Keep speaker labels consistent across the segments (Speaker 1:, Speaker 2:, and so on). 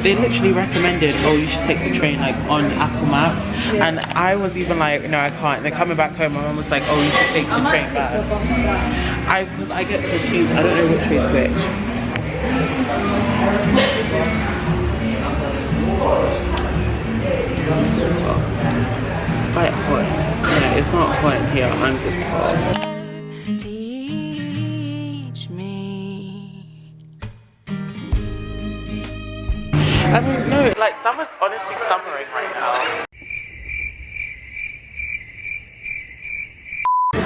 Speaker 1: they literally recommended, oh, you should take the train like on Apple Maps. Yeah. And I was even like, no, I can't. And then coming back home, my mum was like, oh, you should take the train back. Because I get confused. I don't know which way is which. Quite hot. Yeah, it's not hot in here. I'm just hot. I mean, no, like summer's honestly summering right now.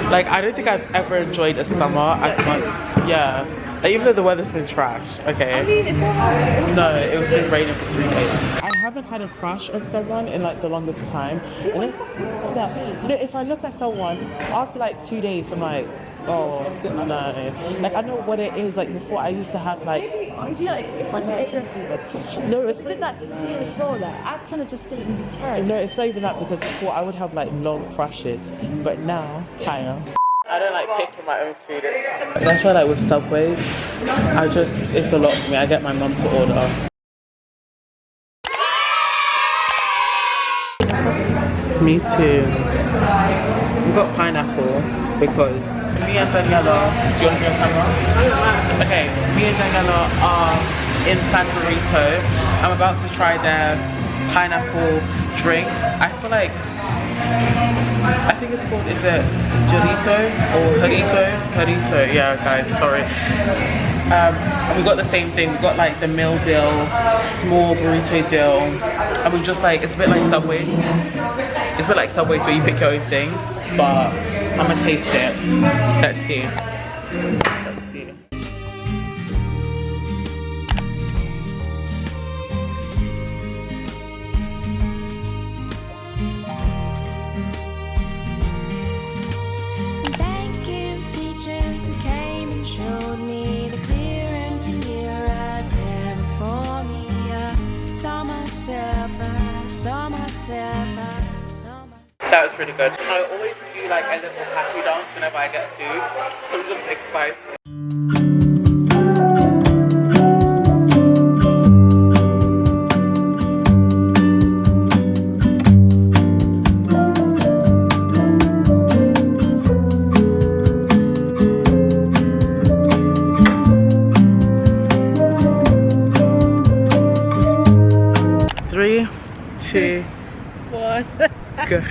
Speaker 1: Like, I don't think I've ever enjoyed a summer as much. Yeah. Like, even though the weather's been trash, okay.
Speaker 2: I mean, it's alright.
Speaker 1: No, it's been raining for 3 days. I haven't had a crush on someone in like the longest time. You know, if I look at someone after like 2 days, I'm like, oh no. Like, I know what it is. Like before, I used to have like.
Speaker 2: Maybe, do you know, if I met a
Speaker 1: no, it's
Speaker 2: like that as well. Like, I kind of just didn't care.
Speaker 1: No, it's not even that, because before I would have like long crushes, but now kind of. I don't like picking my own food. That's why, like with Subways, it's a lot for me. I get my mum to order. Me too. We got pineapple because me and Daniela, do you want to be on camera? Okay, me and Daniela are in Plan Burrito. I'm about to try their pineapple drink. I feel like, I think it's called, is it Jarrito or Jarrito? Yeah, guys, sorry. We got the same thing. We got like the meal deal, small burrito deal, and we just like, it's a bit like Subway. It's a bit like Subway, where you pick your own thing, but I'm gonna taste it. Let's see. Let's see. That was really good. I always do like a little happy dance whenever I get food. I'm just excited. 3, 2, 1, go.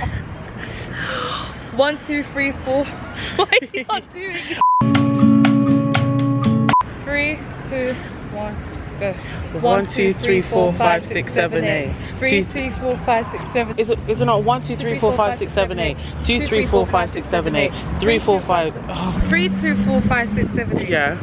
Speaker 2: 1, 2, 3, 4. What are you not doing? 3, 2, 1, go.
Speaker 1: 1, 2, 3, 4, 5, 6, 7, 8.
Speaker 2: 3, 2, 4, 5, 6, 7.
Speaker 1: Is it not 1, 2, 3, 4, 5, 6, 7, 8? 2, 3, 4, 5, 6, 7, 8. 3, 4, 5.
Speaker 2: 3, 2, 4, 5, 6, 7, 8.
Speaker 1: Yeah.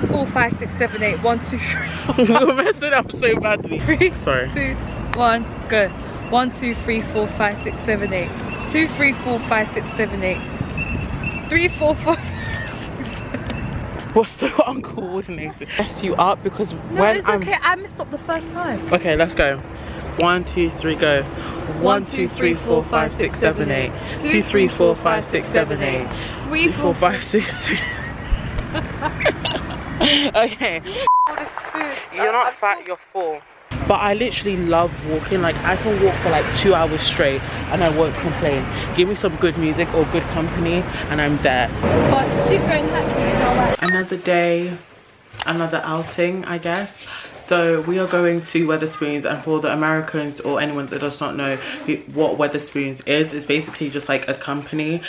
Speaker 2: 4, 5, 6, 7, 8. 1, 2, 3, 4.
Speaker 1: We're messing up so badly.
Speaker 2: 3,
Speaker 1: sorry.
Speaker 2: 2, 1, go. 1, 2, 3, 4, 5, 6, 7, 8. 2, 3, 4, 5, 6, 7, 8. 3, 4, 5, 6, 7. We're so uncoordinated. Mess you up because no,
Speaker 1: when
Speaker 2: it's okay. I messed up the first time.
Speaker 1: Okay, let's go. 1, 2, 3, go. 1, 2, 3, 4, 5, 6, 7, 8. 2, 3, 4, 5, 6, 7, 8. 3, 4, 5, 6, 7. Okay. You're not fat, you're full. But I literally love walking. Like, I can walk for like 2 hours straight and I won't complain. Give me some good music or good company and I'm there.
Speaker 2: But she's going happy, you know what?
Speaker 1: Another day, another outing, I guess. So we are going to Wetherspoons, and for the Americans or anyone that does not know what Wetherspoons is, it's basically just like a company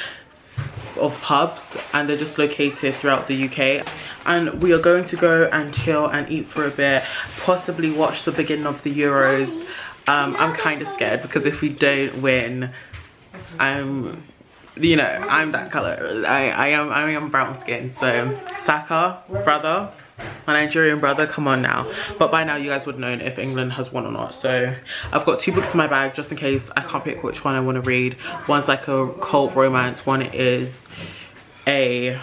Speaker 1: of pubs, and they're just located throughout the UK. And we are going to go and chill and eat for a bit, possibly watch the beginning of the Euros. I'm kind of scared because if we don't win, I'm that color. I am brown skin. So Saka, brother, my Nigerian brother, come on now. But by now you guys would have known if England has won or not. So I've got 2 books in my bag just in case I can't pick which one I want to read. One's like a cult romance, one is a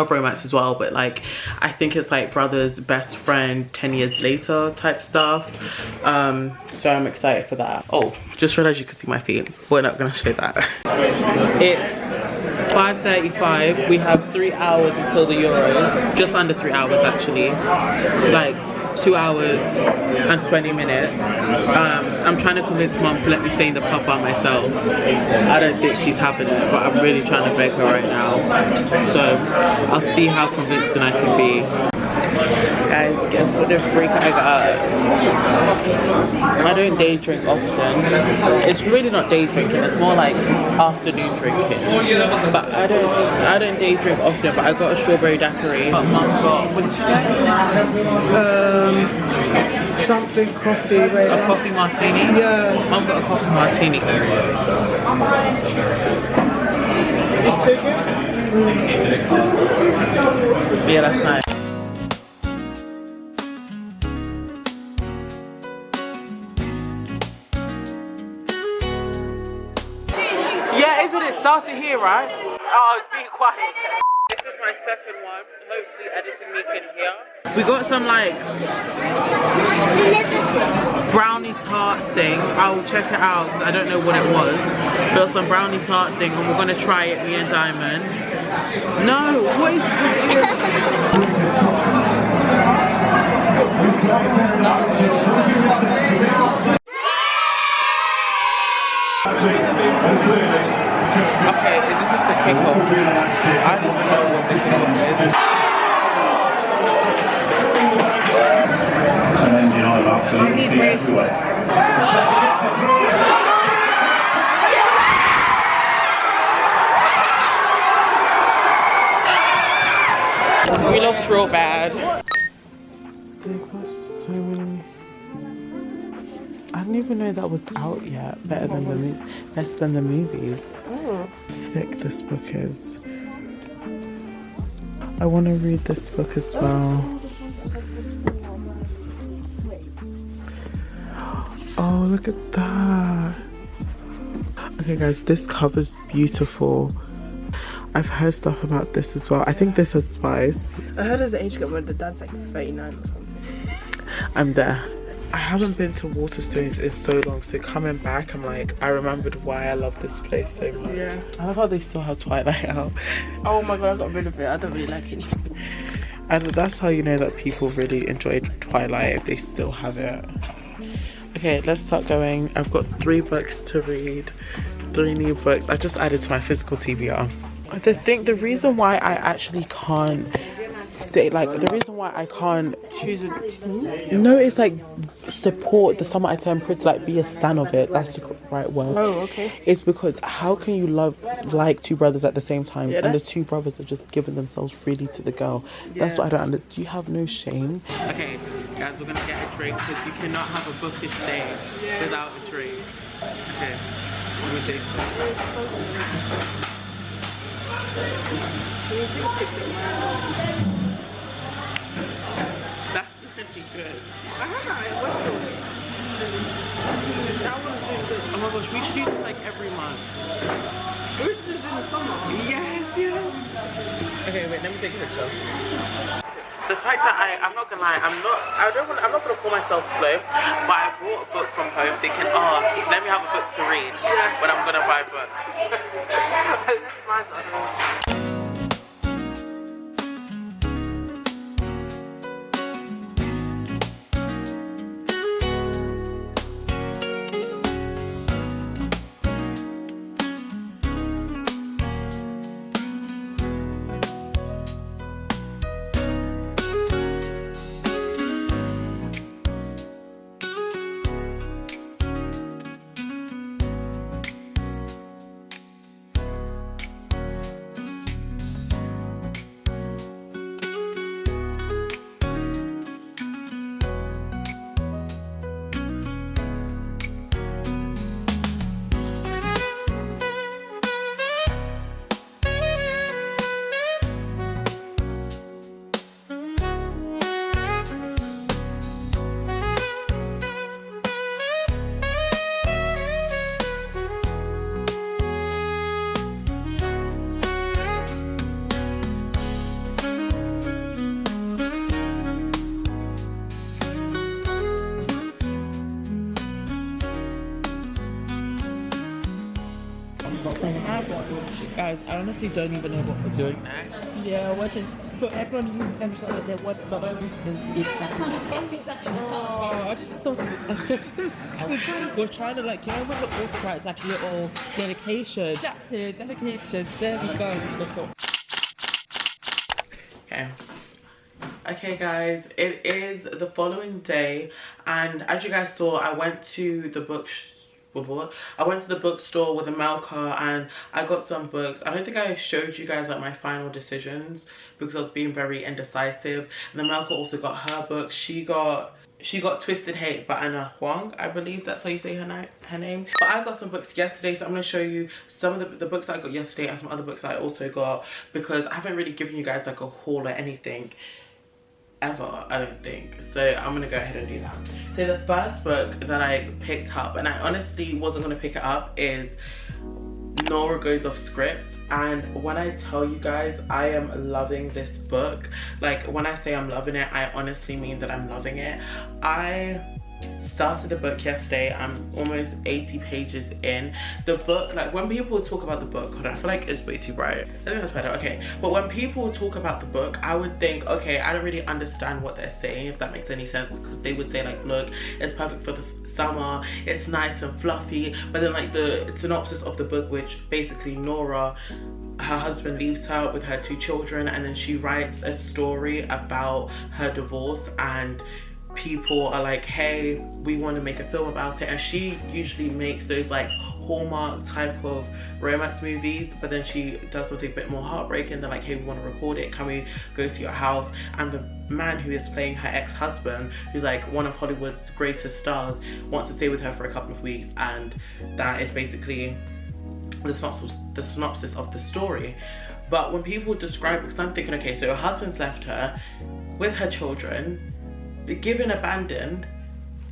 Speaker 1: romance as well, but like I think it's like brother's best friend 10 years later type stuff. So I'm excited for that. Oh, just realized you can see my feet. We're not gonna show that. It's 5:35. We have 3 hours until the Euros. Just under 3 hours actually. Like 2 hours and 20 minutes. I'm trying to convince mum to let me stay in the pub by myself. I don't think she's having it, but I'm really trying to beg her right now. So I'll see how convincing I can be. Guys, guess what the freak I got? I don't day drink often. It's really not day drinking, it's more like afternoon drinking. But I don't day drink often, but I got a strawberry daiquiri. But mum got, what did she get?
Speaker 3: Something coffee, right?
Speaker 1: A coffee martini?
Speaker 3: Yeah.
Speaker 1: Mum got a coffee martini. Yeah, that's nice. Yeah, isn't it? Started here, right? Oh, be quiet. This is my second one. Hopefully editing me can hear. We got some like brownie tart thing. I'll check it out because I don't know what it was. But some brownie tart thing and we're gonna try it, me and Diamond. No, what is Okay, this is the kickoff. I don't know what the kickoff is.
Speaker 4: An engine oil absolutely everywhere.
Speaker 1: We lost real bad. They've got so many. I didn't even know that was out yet. Better than the movies.
Speaker 3: Oh.
Speaker 1: Thick this book is. I want to read this book as well. Oh, look at that. Okay guys, this cover's beautiful. I've heard stuff about this as well. I think this has spice.
Speaker 3: I heard as an age group where the dad's like 39 or something.
Speaker 1: I'm there. I haven't been to Waterstones in so long, so coming back, I'm like, I remembered why I love this place so much.
Speaker 3: Yeah.
Speaker 1: I love how they still have Twilight out.
Speaker 3: Oh my god, I got rid of it. I don't really like it anymore.
Speaker 1: And that's how you know that people really enjoyed Twilight, if they still have it. Okay, let's start going. I've got 3 books to read, 3 new books. I just added to my physical TBR. The reason why I actually can't say, like, the reason why I can't
Speaker 3: Choose a team?
Speaker 1: no, it's like support the Summer I Turn Pretty, like be a stan of it. That's the right word.
Speaker 3: Oh, okay.
Speaker 1: It's because how can you like 2 brothers at the same time,
Speaker 3: Yeah,
Speaker 1: and the 2 brothers are just giving themselves freely to the girl? That's what I don't understand. Do you have no shame? Okay, guys, we're gonna get a drink because you cannot have a bookish day without a drink. Okay, let me taste it. That's really good.
Speaker 3: I had that at Westfield. That one's really good.
Speaker 1: Oh my gosh, we should do this like every month.
Speaker 3: We should do this in the summer.
Speaker 1: Yes, yes. Okay, wait, let me take a picture. The fact that I'm not gonna lie, I'm not gonna call myself slow, but I brought a book from home thinking, oh, let me have a book to read when I'm gonna buy books.
Speaker 3: This is my side.
Speaker 1: guys, I honestly don't even know what we're doing next.
Speaker 5: Yeah, what is so everyone who's understood that what the is that.
Speaker 1: We're trying to like, you know when the autocorrect is like little dedication.
Speaker 5: That's it, dedicated. There we go.
Speaker 1: Okay. Okay guys, it is the following day and as you guys saw, I went to the bookstore with Amelka and I got some books. I don't think I showed you guys like my final decisions because I was being very indecisive. And Amelka also got her book. She got Twisted Hate by Anna Huang, I believe that's how you say her name. But I got some books yesterday, so I'm going to show you some of the books that I got yesterday and some other books that I also got because I haven't really given you guys like a haul or anything ever, I don't think. So I'm gonna go ahead and do that. So the first book that I picked up, and I honestly wasn't gonna pick it up, is Nora Goes Off Script. And when I tell you guys, I am loving this book. Like when I say I'm loving it, I honestly mean that I'm loving it. I started the book yesterday. I'm almost 80 pages in. The book, like when people talk about the book, hold on, I feel like it's way too bright. I think that's better, okay. But when people talk about the book, I would think, okay, I don't really understand what they're saying, if that makes any sense, because they would say like, look, it's perfect for the summer, it's nice and fluffy, but then like the synopsis of the book, which basically Nora, her husband leaves her with her 2 children, and then she writes a story about her divorce, and people are like, hey, we want to make a film about it. And she usually makes those like Hallmark type of romance movies, but then she does something a bit more heartbreaking. They're like, hey, we want to record it, can we go to your house? And the man who is playing her ex-husband, who's like one of Hollywood's greatest stars, wants to stay with her for a couple of weeks, and that is basically the synopsis of the story. But when people describe it, because I'm thinking, okay, so her husband's left her with her children, given abandoned,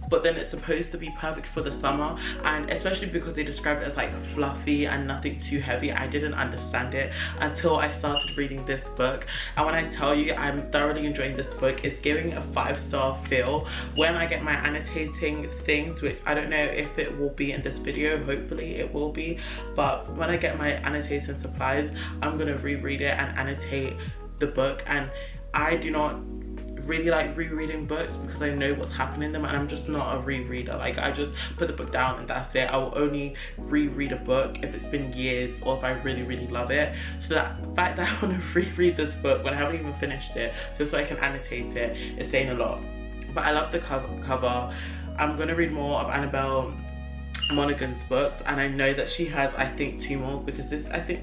Speaker 1: but then it's supposed to be perfect for the summer, and especially because they described it as like fluffy and nothing too heavy, I didn't understand it until I started reading this book. And when I tell you I'm thoroughly enjoying this book, it's giving a 5-star feel. When I get my annotating things, which I don't know if it will be in this video, hopefully it will be, but when I get my annotating supplies, I'm gonna reread it and annotate the book. And I do not really like rereading books because I know what's happening in them, and I'm just not a rereader. Like I just put the book down and that's it. I will only reread a book if it's been years or if I really love it. So that fact that I want to reread this book when I haven't even finished it just so I can annotate it is saying a lot. But I love the cover. I'm gonna read more of Annabelle Monaghan's books, and I know that she has, I think, 2 more, because this I think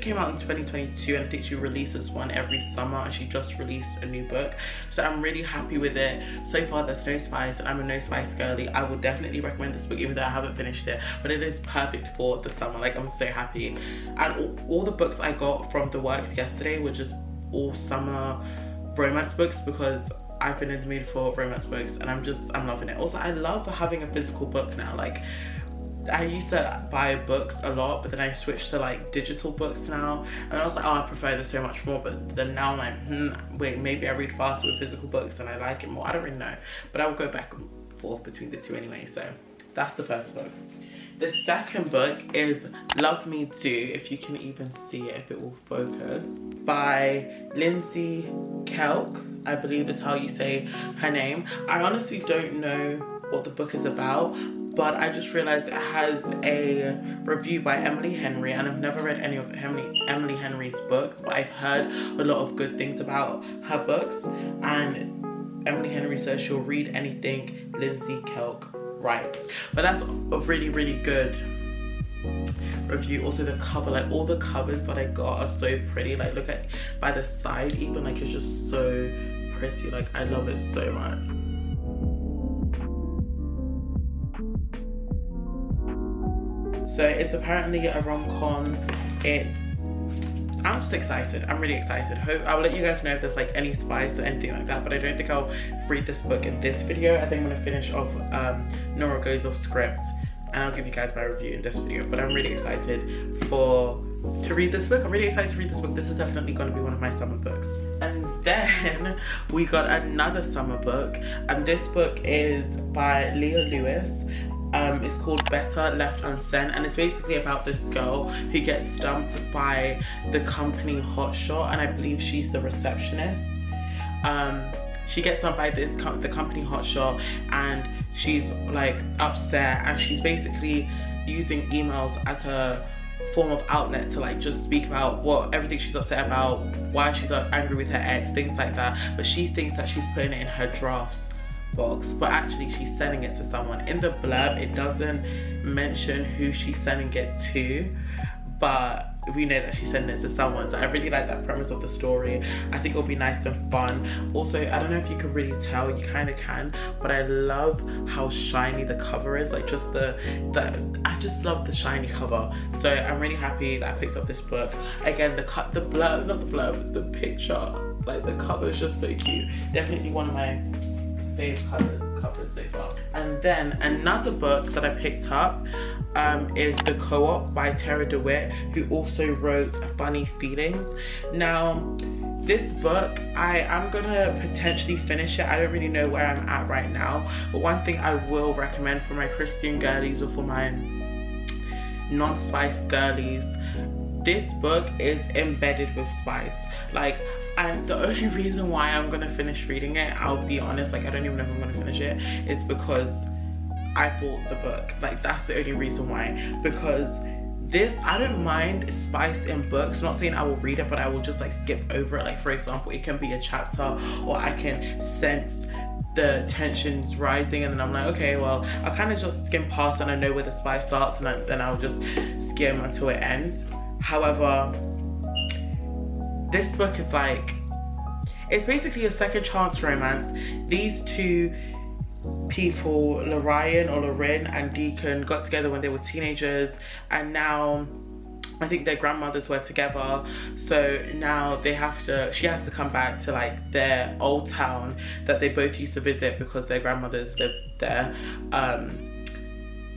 Speaker 1: came out in 2022, and I think she releases one every summer, and she just released a new book. So I'm really happy with it. So far there's no spice, and I'm a no spice girly. I would definitely recommend this book even though I haven't finished it, but it is perfect for the summer. Like I'm so happy. And all the books I got from the works yesterday were just all summer romance books, because I've been in the mood for romance books and I'm loving it. Also, I love having a physical book now. Like I used to buy books a lot, but then I switched to like digital books now, and I was like, oh, I prefer this so much more. But then now I'm like, wait, maybe I read faster with physical books and I like it more. I don't really know, but I will go back and forth between the two anyway. So that's the first book. The second book is Love Me Do, if you can even see it, if it will focus, by Lindsay Kelk, I believe is how you say her name. I honestly don't know what the book is about, but I just realized it has a review by Emily Henry, and I've never read any of Emily Henry's books, but I've heard a lot of good things about her books. And Emily Henry says she'll read anything Lindsay Kelk writes. But that's a really good review. Also the cover, like all the covers that I got are so pretty. Like look at by the side even, like it's just so pretty. Like I love it so much. So it's apparently a rom-com. I'm just excited. I'm really excited. I'll let you guys know if there's like any spice or anything like that, but I don't think I'll read this book in this video. I think I'm gonna finish off Nora Goes Off Script, and I'll give you guys my review in this video. But I'm really excited to read this book. I'm really excited to read this book. This is definitely gonna be one of my summer books. And then we got another summer book, and this book is by Leah Lewis, It's called Better Left Unsent, and it's basically about this girl who gets dumped by the company hotshot, and I believe she's the receptionist. She gets dumped by the company hotshot, and she's like upset, and she's basically using emails as her form of outlet to like just speak about everything she's upset about, why she's angry with her ex, things like that. But she thinks that she's putting it in her drafts box, but actually she's sending it to someone. In the blurb it doesn't mention who she's sending it to, but we know that she's sending it to someone. So I really like that premise of the story. I think it'll be nice and fun. Also, I don't know if you can really tell, you kind of can, but I love how shiny the cover is. Like just I just love the shiny cover. So I'm really happy that I picked up this book. Again, the picture, like the cover is just so cute. Definitely one of my fave covers so far. And then another book that I picked up is The Co-op by Tara DeWitt, who also wrote Funny Feelings. Now this book, I am gonna potentially finish it. I don't really know where I'm at right now, but one thing I will recommend for my Christian girlies or for my non-spice girlies, this book is embedded with spice. Like, and the only reason why I'm gonna finish reading it, I'll be honest, like I don't even know if I'm gonna finish it, is because I bought the book. Like that's the only reason why. Because this, I don't mind spice in books. Not saying I will read it, but I will just like skip over it. Like for example, it can be a chapter, or I can sense the tensions rising, and then I'm like, okay, well I'll kind of just skim past and I know where the spice starts, and then I'll just skim until it ends. However, this book is like, it's basically a second chance romance. These two people, Lorin and Deacon, got together when they were teenagers, and now I think their grandmothers were together, so now she has to come back to like their old town that they both used to visit because their grandmothers lived there.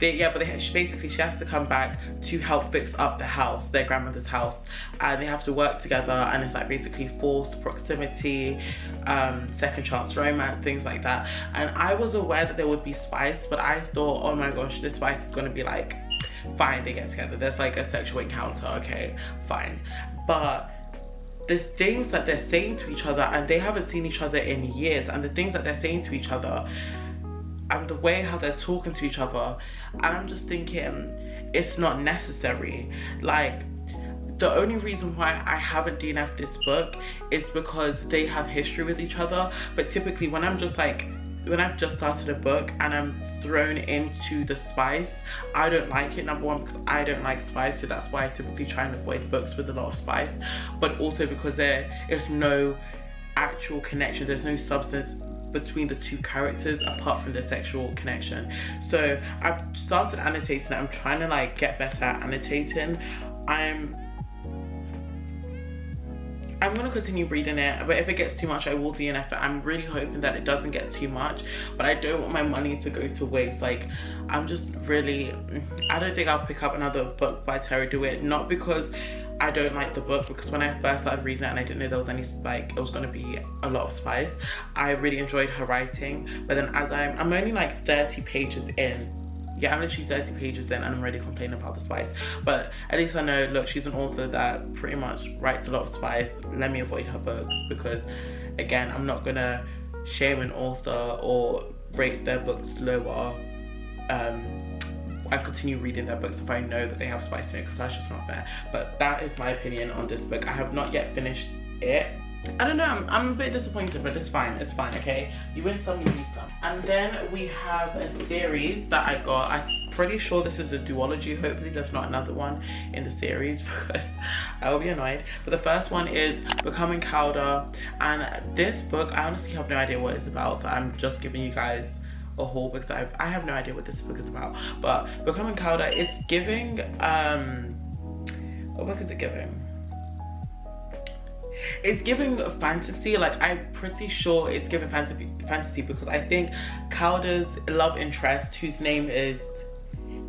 Speaker 1: She has to come back to help fix up the house, their grandmother's house, and they have to work together, and it's like basically forced proximity, second chance romance, things like that. And I was aware that there would be spice, but I thought, oh my gosh, this spice is going to be like, fine, they get together, there's like a sexual encounter, okay, fine. But the things that they're saying to each other, and they haven't seen each other in years, and the things that they're saying to each other, and the way how they're talking to each other, and I'm just thinking, it's not necessary. Like, the only reason why I haven't DNF'd this book is because they have history with each other. But typically when I've just started a book and I'm thrown into the spice, I don't like it. Number one, because I don't like spice, so that's why I typically try and avoid books with a lot of spice, but also because there is no actual connection, there's no substance between the two characters apart from the sexual connection. So I've started annotating. I'm trying to like get better at annotating. I'm gonna continue reading it, but if it gets too much I will DNF it. I'm really hoping that it doesn't get too much, but I don't want my money to go to waste. Like, I'm just really, I don't think I'll pick up another book by Tara DeWitt, not because I don't like the book, because when I first started reading it and I didn't know there was any, like, it was going to be a lot of spice, I really enjoyed her writing. But then as I'm only like 30 pages in, yeah, I'm literally 30 pages in, and I'm already complaining about the spice. But at least I know, look, she's an author that pretty much writes a lot of spice. Let me avoid her books, because again, I'm not gonna shame an author or rate their books lower. I continue reading their books if I know that they have spice in it, because that's just not fair. But that is my opinion on this book. I have not yet finished it. I don't know, I'm a bit disappointed, but it's fine, okay? You win some, you lose some. And then we have a series that I got. I'm pretty sure this is a duology. Hopefully there's not another one in the series, because I will be annoyed. But the first one is Becoming Cowder, and this book, I honestly have no idea what it's about, so I'm just giving you guys a haul because I have no idea what this book is about. But Becoming Cowder, it's giving, what book is it giving? It's giving fantasy. Like, I'm pretty sure it's giving fantasy because I think Cowder's love interest, whose name is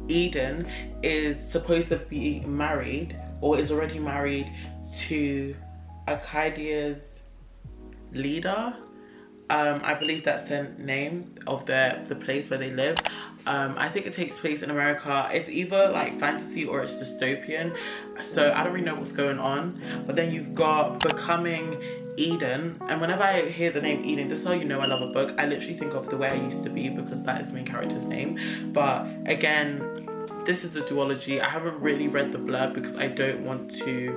Speaker 1: Eden, is supposed to be married, or is already married, to Arcadia's leader. I believe that's the name of the place where they live. I think it takes place in America. It's either like fantasy or it's dystopian, so I don't really know what's going on. But then you've got Becoming Eden, and whenever I hear the name Eden, this is how you know I love a book. I literally think of The Way I Used to Be, because that is the main character's name. But again, this is a duology. I haven't really read the blurb because I don't want to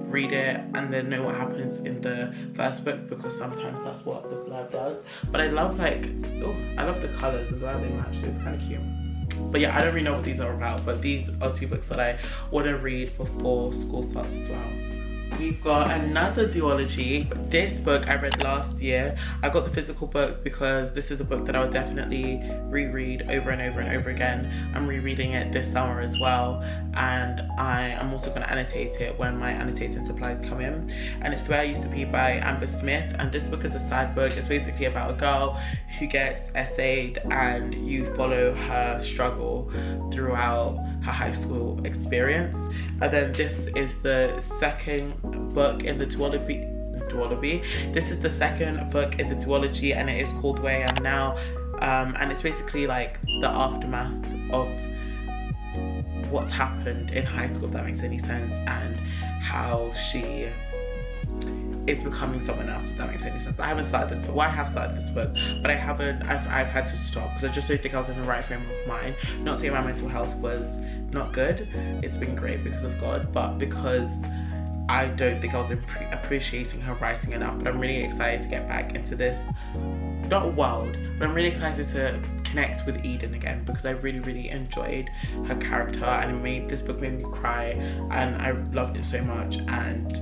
Speaker 1: read it and then know what happens in the first book, because sometimes that's what the blurb does. But I love like, oh, I love the colours and the way they match. It's kind of cute. But yeah, I don't really know what these are about, but these are 2 books that I want to read before school starts as well. We've got another duology. This book I read last year. I got the physical book because this is a book that I would definitely reread over and over and over again. I'm rereading it this summer as well, and I am also going to annotate it when my annotating supplies come in. And it's The Way I Used to Be by Amber Smith, and this book is a sad book. It's basically about a girl who gets essayed, and you follow her struggle throughout her high school experience. And then this is the second book in the duology. This is the second book in the duology, and it is called The Way I Am Now. And it's basically like the aftermath of what's happened in high school, if that makes any sense, and how she is becoming someone else, if that makes any sense. I haven't started this book. Well, I have started this book, but I've had to stop because I just don't think I was in the right frame of mind. Not saying my mental health was not good. It's been great because of God, but because I don't think I was appreciating her writing enough. But I'm really excited to get back into this, not world, but I'm really excited to connect with Eden again, because I really, really enjoyed her character, and this book made me cry, and I loved it so much. And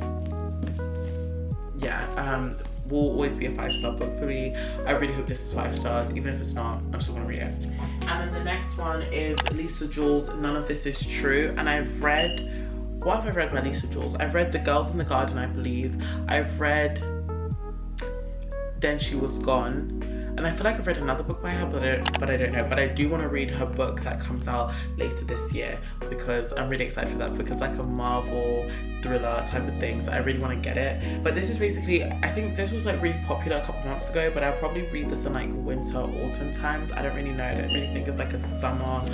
Speaker 1: yeah, will always be a 5-star book for me. I really hope this is 5 stars. Even if it's not, I'm still gonna read it. And then the next one is Lisa Jules' None of This Is True. And I've read, what have I read by Lisa Jules? I've read The Girls in the Garden, I believe. I've read Then She Was Gone. And I feel like I've read another book by her, but I don't know. But I do want to read her book that comes out later this year, because I'm really excited for that, because it's like a Marvel thriller type of thing, so I really want to get it. But this is basically, I think this was like really popular a couple months ago, but I'll probably read this in like winter, autumn times. I don't really know. I don't really think it's like a summer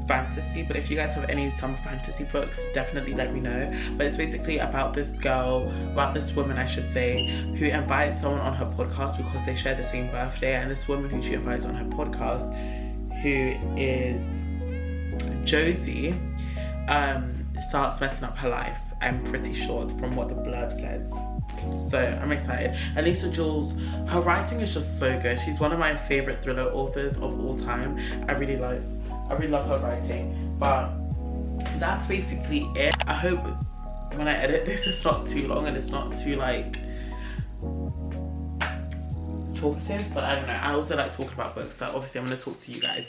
Speaker 1: fantasy, but if you guys have any summer fantasy books, definitely let me know. But it's basically about this woman, I should say, who invites someone on her podcast because they share the same birthday. And this woman who she invites on her podcast, who is Josie, starts messing up her life, I'm pretty sure, from what the blurb says. So I'm excited. And Lisa Jules, her writing is just so good. She's one of my favorite thriller authors of all time. I really love her writing. But that's basically it. I hope when I edit this, it's not too long and it's not too like talkative, but I don't know. I also like talking about books, so obviously I'm going to talk to you guys.